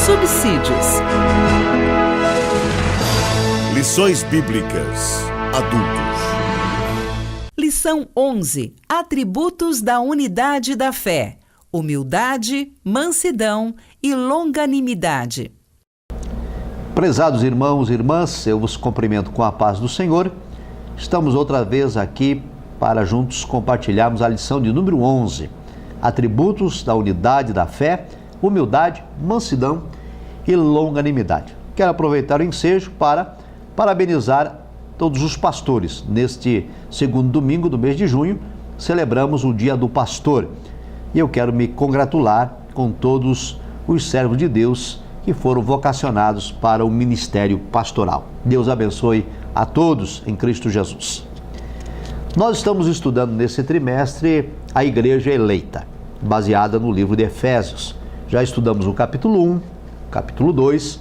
Subsídios. Lições Bíblicas Adultos. Lição 11. Atributos da unidade da fé: humildade, mansidão e longanimidade. Prezados irmãos e irmãs, eu vos cumprimento com a paz do Senhor. Estamos outra vez aqui para juntos compartilharmos a lição de número 11. Atributos da unidade da fé: humildade, mansidão e longanimidade. Quero aproveitar o ensejo para parabenizar todos os pastores. Neste segundo domingo do mês de junho, celebramos o Dia do Pastor. E eu quero me congratular com todos os servos de Deus que foram vocacionados para o ministério pastoral. Deus abençoe a todos em Cristo Jesus. Nós estamos estudando nesse trimestre a Igreja Eleita, baseada no livro de Efésios. Já estudamos o capítulo 1, capítulo 2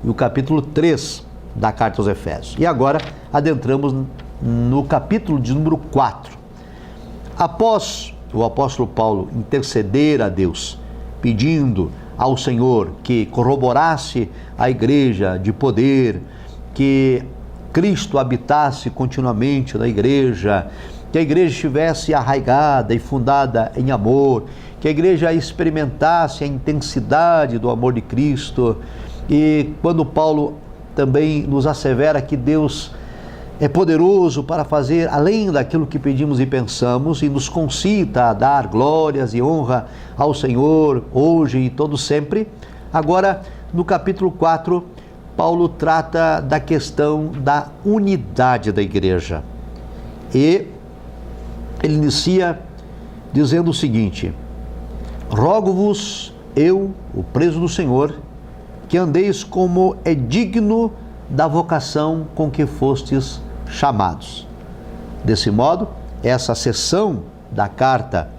e o capítulo 3 da carta aos Efésios. E agora adentramos no capítulo de número 4. Após o apóstolo Paulo interceder a Deus, pedindo ao Senhor que corroborasse a igreja de poder, que Cristo habitasse continuamente na igreja, que a igreja estivesse arraigada e fundada em amor, que a igreja experimentasse a intensidade do amor de Cristo. E quando Paulo também nos assevera que Deus é poderoso para fazer além daquilo que pedimos e pensamos, e nos concita a dar glórias e honra ao Senhor hoje e todo sempre. Agora, no capítulo 4, Paulo trata da questão da unidade da igreja. E ele inicia dizendo o seguinte: rogo-vos, eu, o preso do Senhor, que andeis como é digno da vocação com que fostes chamados. Desse modo, essa seção da carta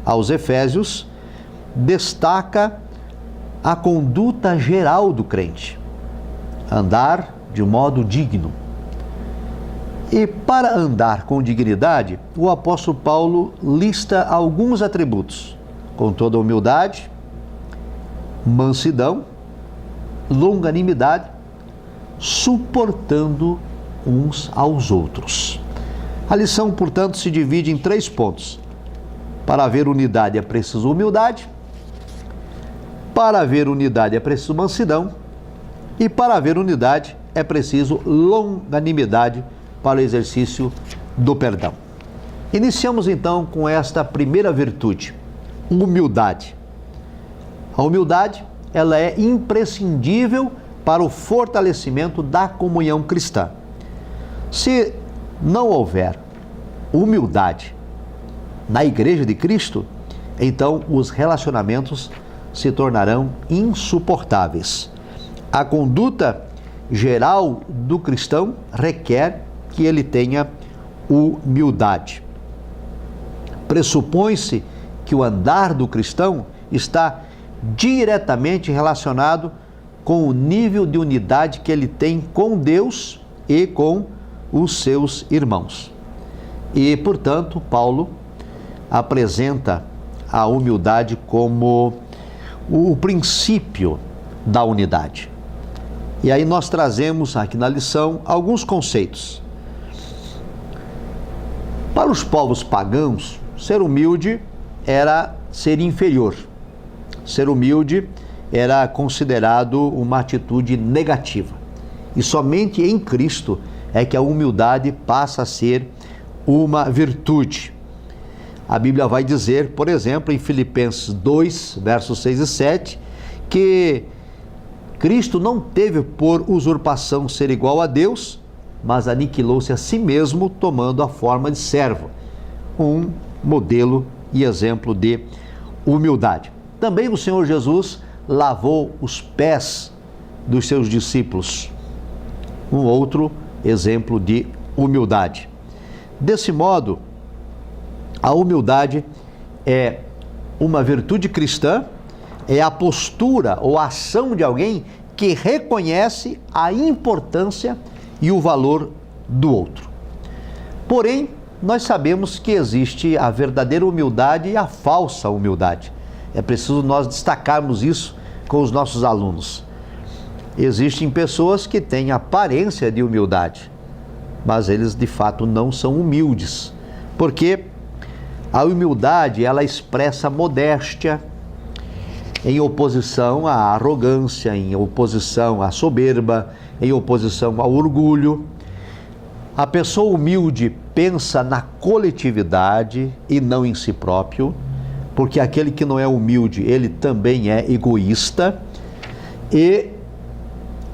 aos Efésios destaca a conduta geral do crente: andar de modo digno. E para andar com dignidade, o apóstolo Paulo lista alguns atributos: com toda humildade, mansidão, longanimidade, suportando uns aos outros. A lição, portanto, se divide em 3 pontos. Para haver unidade é preciso humildade, para haver unidade é preciso mansidão, e para haver unidade é preciso longanimidade para o exercício do perdão. Iniciamos então com esta primeira virtude, humildade. A humildade, ela é imprescindível para o fortalecimento da comunhão cristã. Se não houver humildade na Igreja de Cristo, então os relacionamentos se tornarão insuportáveis. A conduta geral do cristão requer que ele tenha humildade. Pressupõe-se que o andar do cristão está diretamente relacionado com o nível de unidade que ele tem com Deus e com os seus irmãos. E, portanto, Paulo apresenta a humildade como o princípio da unidade. E aí nós trazemos aqui na lição alguns conceitos. Para os povos pagãos, ser humilde era ser inferior. Ser humilde era considerado uma atitude negativa. E somente em Cristo é que a humildade passa a ser uma virtude. A Bíblia vai dizer, por exemplo, em Filipenses 2, versos 6 e 7, que Cristo não teve por usurpação ser igual a Deus, mas aniquilou-se a si mesmo, tomando a forma de servo. Um modelo e exemplo de humildade. Também o Senhor Jesus lavou os pés dos seus discípulos. Um outro exemplo de humildade. Desse modo, a humildade é uma virtude cristã, é a postura ou a ação de alguém que reconhece a importância e o valor do outro. Porém, nós sabemos que existe a verdadeira humildade e a falsa humildade. É preciso nós destacarmos isso com os nossos alunos. Existem pessoas que têm aparência de humildade, mas eles de fato não são humildes, porque a humildade, ela expressa modéstia em oposição à arrogância, em oposição à soberba, em oposição ao orgulho. A pessoa humilde pensa na coletividade e não em si próprio, porque aquele que não é humilde, ele também é egoísta. E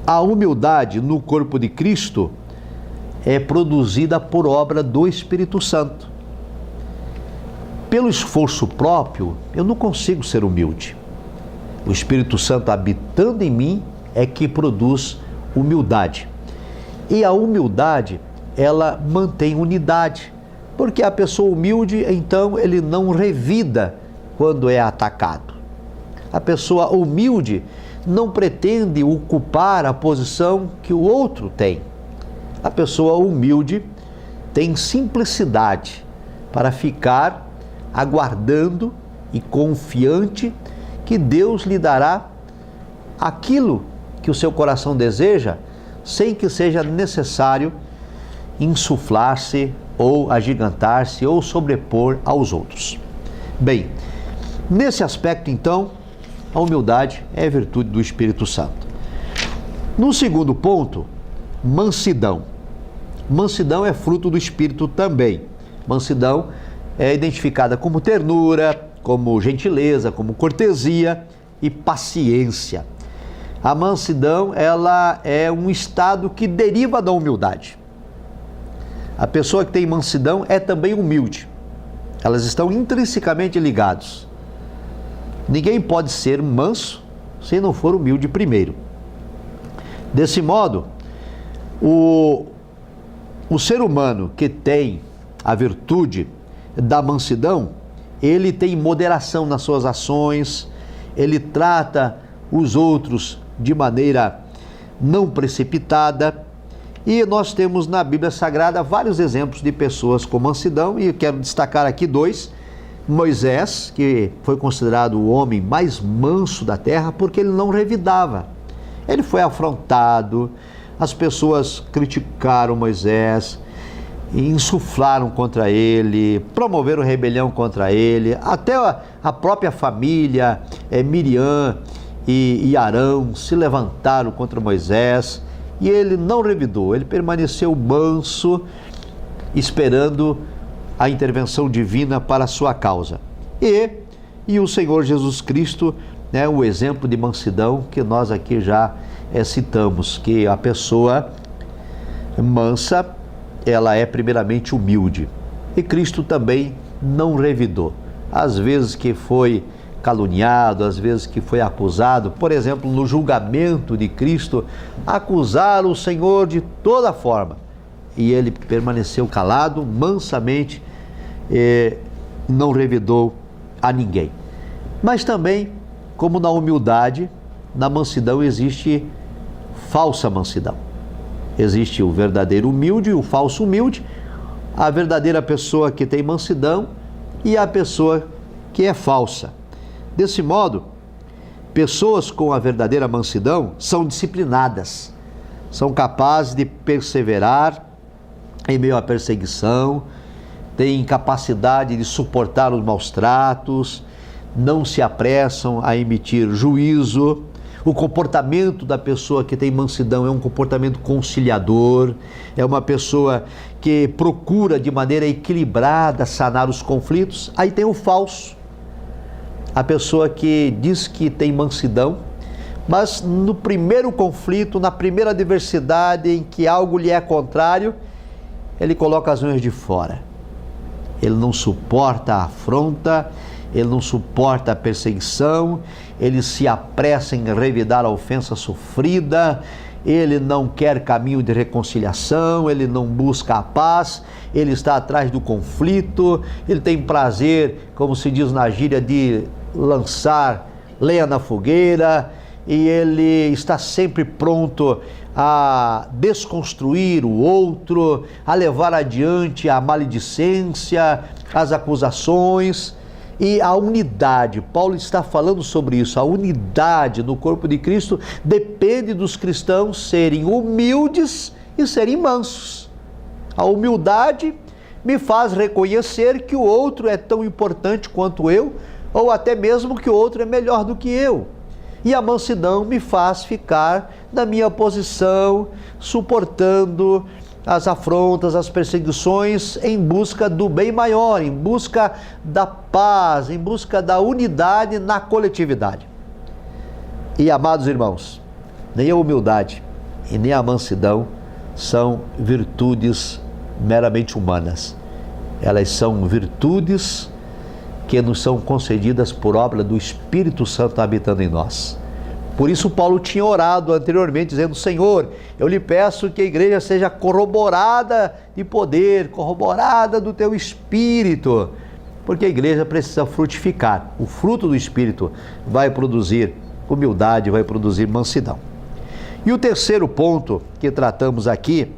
a humildade no corpo de Cristo é produzida por obra do Espírito Santo. Pelo esforço próprio, eu não consigo ser humilde. O Espírito Santo habitando em mim é que produz humildade. E a humildade, ela mantém unidade, porque a pessoa humilde, então, ele não revida quando é atacado. A pessoa humilde não pretende ocupar a posição que o outro tem. A pessoa humilde tem simplicidade para ficar aguardando e confiante que Deus lhe dará aquilo que o seu coração deseja, sem que seja necessário insuflar-se ou agigantar-se ou sobrepor aos outros. Bem, nesse aspecto, então, a humildade é virtude do Espírito Santo. No segundo ponto, mansidão. Mansidão é fruto do Espírito também. Mansidão é identificada como ternura, como gentileza, como cortesia e paciência. A mansidão, ela é um estado que deriva da humildade. A pessoa que tem mansidão é também humilde. Elas estão intrinsecamente ligadas. Ninguém pode ser manso se não for humilde primeiro. Desse modo, o ser humano que tem a virtude da mansidão, ele tem moderação nas suas ações, ele trata os outros de maneira não precipitada. E nós temos na Bíblia Sagrada vários exemplos de pessoas com mansidão, e eu quero destacar aqui dois. Moisés, que foi considerado o homem mais manso da terra, porque ele não revidava. Ele foi afrontado, as pessoas criticaram Moisés, insuflaram contra ele, promoveram rebelião contra ele, até a própria família, Miriam e Arão, se levantaram contra Moisés, e ele não revidou, ele permaneceu manso, esperando a intervenção divina para a sua causa. E o Senhor Jesus Cristo, né, o exemplo de mansidão que nós aqui já citamos, que a pessoa mansa, ela é primeiramente humilde. E Cristo também não revidou. Às vezes que foi caluniado, às vezes que foi acusado, por exemplo, no julgamento de Cristo, acusaram o Senhor de toda forma. E ele permaneceu calado, mansamente, não revidou a ninguém. Mas também, como na humildade, na mansidão existe falsa mansidão. Existe o verdadeiro humilde e o falso humilde, a verdadeira pessoa que tem mansidão e a pessoa que é falsa. Desse modo, pessoas com a verdadeira mansidão são disciplinadas, são capazes de perseverar em meio à perseguição, têm capacidade de suportar os maus tratos, não se apressam a emitir juízo. O comportamento da pessoa que tem mansidão é um comportamento conciliador, é uma pessoa que procura de maneira equilibrada sanar os conflitos. Aí tem o falso, a pessoa que diz que tem mansidão, mas no primeiro conflito, na primeira adversidade em que algo lhe é contrário, ele coloca as unhas de fora. Ele não suporta a afronta, ele não suporta a perseguição, ele se apressa em revidar a ofensa sofrida, ele não quer caminho de reconciliação, ele não busca a paz, ele está atrás do conflito, ele tem prazer, como se diz na gíria, de lançar lenha na fogueira, e ele está sempre pronto a desconstruir o outro, a levar adiante a maledicência, as acusações e a unidade. Paulo está falando sobre isso. A unidade no corpo de Cristo depende dos cristãos serem humildes e serem mansos. A humildade me faz reconhecer que o outro é tão importante quanto eu, ou até mesmo que o outro é melhor do que eu. E a mansidão me faz ficar na minha posição, suportando as afrontas, as perseguições, em busca do bem maior, em busca da paz, em busca da unidade na coletividade. E, amados irmãos, nem a humildade e nem a mansidão são virtudes meramente humanas. Elas são virtudes que nos são concedidas por obra do Espírito Santo habitando em nós. Por isso Paulo tinha orado anteriormente, dizendo: Senhor, eu lhe peço que a igreja seja corroborada de poder, corroborada do teu Espírito, porque a igreja precisa frutificar. O fruto do Espírito vai produzir humildade, vai produzir mansidão. E o terceiro ponto que tratamos aqui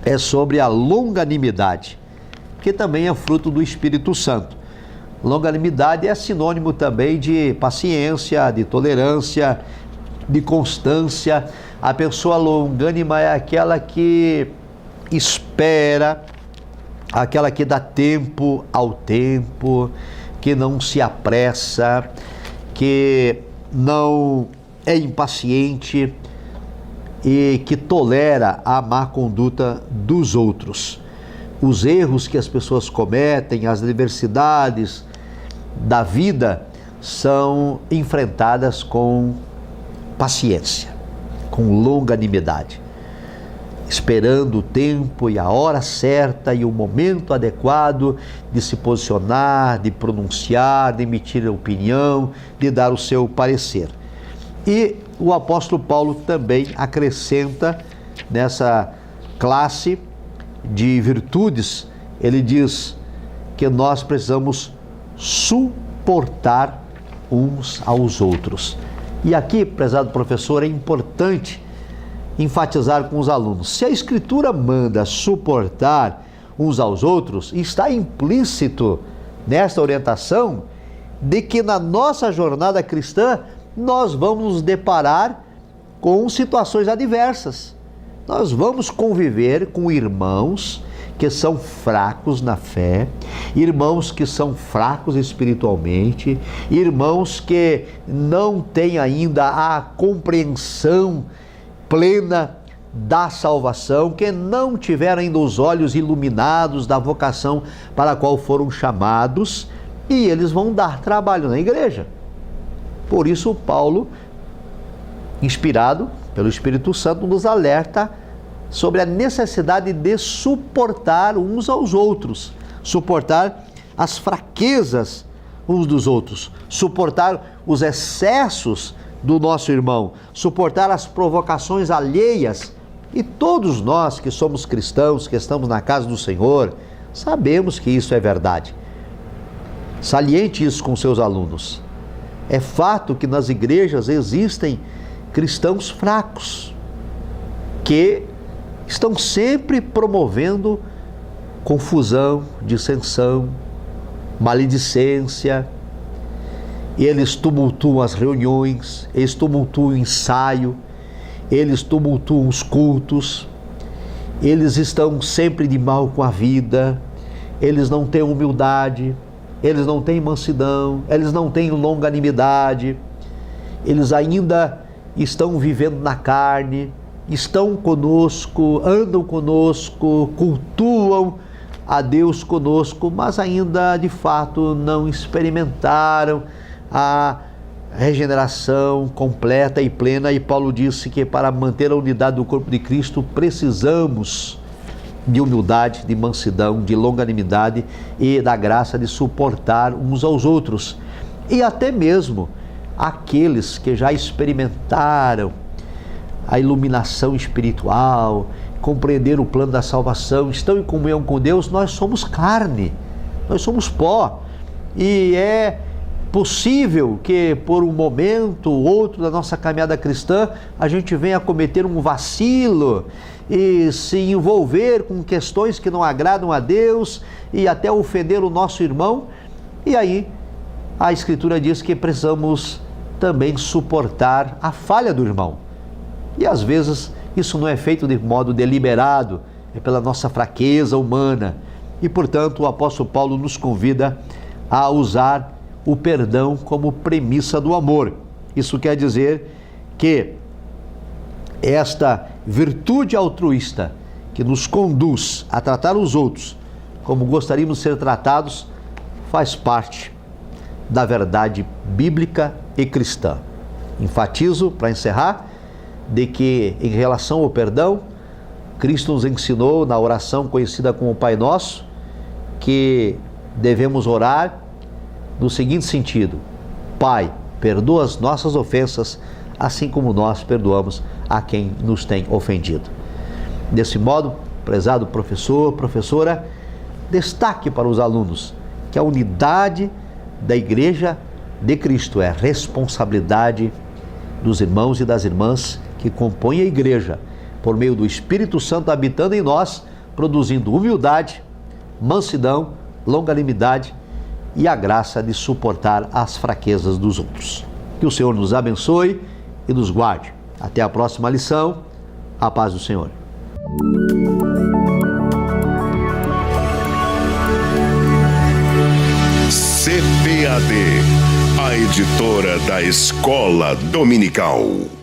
é sobre a longanimidade, que também é fruto do Espírito Santo. Longanimidade é sinônimo também de paciência, de tolerância, de constância. A pessoa longânima é aquela que espera, aquela que dá tempo ao tempo, que não se apressa, que não é impaciente e que tolera a má conduta dos outros. Os erros que as pessoas cometem, as adversidades da vida são enfrentadas com paciência, com longanimidade, esperando o tempo e a hora certa e o momento adequado de se posicionar, de pronunciar, de emitir opinião, de dar o seu parecer. E o apóstolo Paulo também acrescenta nessa classe de virtudes, ele diz que nós precisamos suportar uns aos outros. E aqui, prezado professor, é importante enfatizar com os alunos: se a Escritura manda suportar uns aos outros, está implícito nesta orientação de que na nossa jornada cristã nós vamos nos deparar com situações adversas. Nós vamos conviver com irmãos que são fracos na fé, irmãos que são fracos espiritualmente, irmãos que não têm ainda a compreensão plena da salvação, que não tiveram ainda os olhos iluminados da vocação para a qual foram chamados, e eles vão dar trabalho na igreja. Por isso Paulo, inspirado pelo Espírito Santo, nos alerta sobre a necessidade de suportar uns aos outros, suportar as fraquezas uns dos outros, suportar os excessos do nosso irmão, suportar as provocações alheias. E todos nós que somos cristãos, que estamos na casa do Senhor, sabemos que isso é verdade. Saliente isso com seus alunos. É fato que nas igrejas existem cristãos fracos, que estão sempre promovendo confusão, dissensão, maledicência. Eles tumultuam as reuniões, eles tumultuam o ensaio, eles tumultuam os cultos, eles estão sempre de mal com a vida, eles não têm humildade, eles não têm mansidão, eles não têm longanimidade, eles ainda estão vivendo na carne, estão conosco, andam conosco, cultuam a Deus conosco, mas ainda de fato não experimentaram a regeneração completa e plena. E Paulo disse que para manter a unidade do corpo de Cristo precisamos de humildade, de mansidão, de longanimidade e da graça de suportar uns aos outros. E até mesmo aqueles que já experimentaram a iluminação espiritual, compreenderam o plano da salvação, estão em comunhão com Deus. Nós somos carne, nós somos pó, e é possível que por um momento ou outro da nossa caminhada cristã a gente venha a cometer um vacilo e se envolver com questões que não agradam a Deus e até ofender o nosso irmão. E aí a Escritura diz que precisamos também suportar a falha do irmão. E às vezes isso não é feito de modo deliberado, é pela nossa fraqueza humana. E portanto o apóstolo Paulo nos convida a usar o perdão como premissa do amor. Isso quer dizer que esta virtude altruísta que nos conduz a tratar os outros como gostaríamos de ser tratados faz parte da verdade bíblica e cristã. Enfatizo, para encerrar, de que em relação ao perdão, Cristo nos ensinou na oração conhecida como Pai Nosso que devemos orar no seguinte sentido: Pai, perdoa as nossas ofensas, assim como nós perdoamos a quem nos tem ofendido. Desse modo, prezado professor, professora, destaque para os alunos que a unidade da Igreja de Cristo é responsabilidade dos irmãos e das irmãs que compõem a Igreja, por meio do Espírito Santo habitando em nós, produzindo humildade, mansidão, longanimidade e a graça de suportar as fraquezas dos outros. Que o Senhor nos abençoe e nos guarde. Até a próxima lição. A paz do Senhor. CPAD, a editora da Escola Dominical.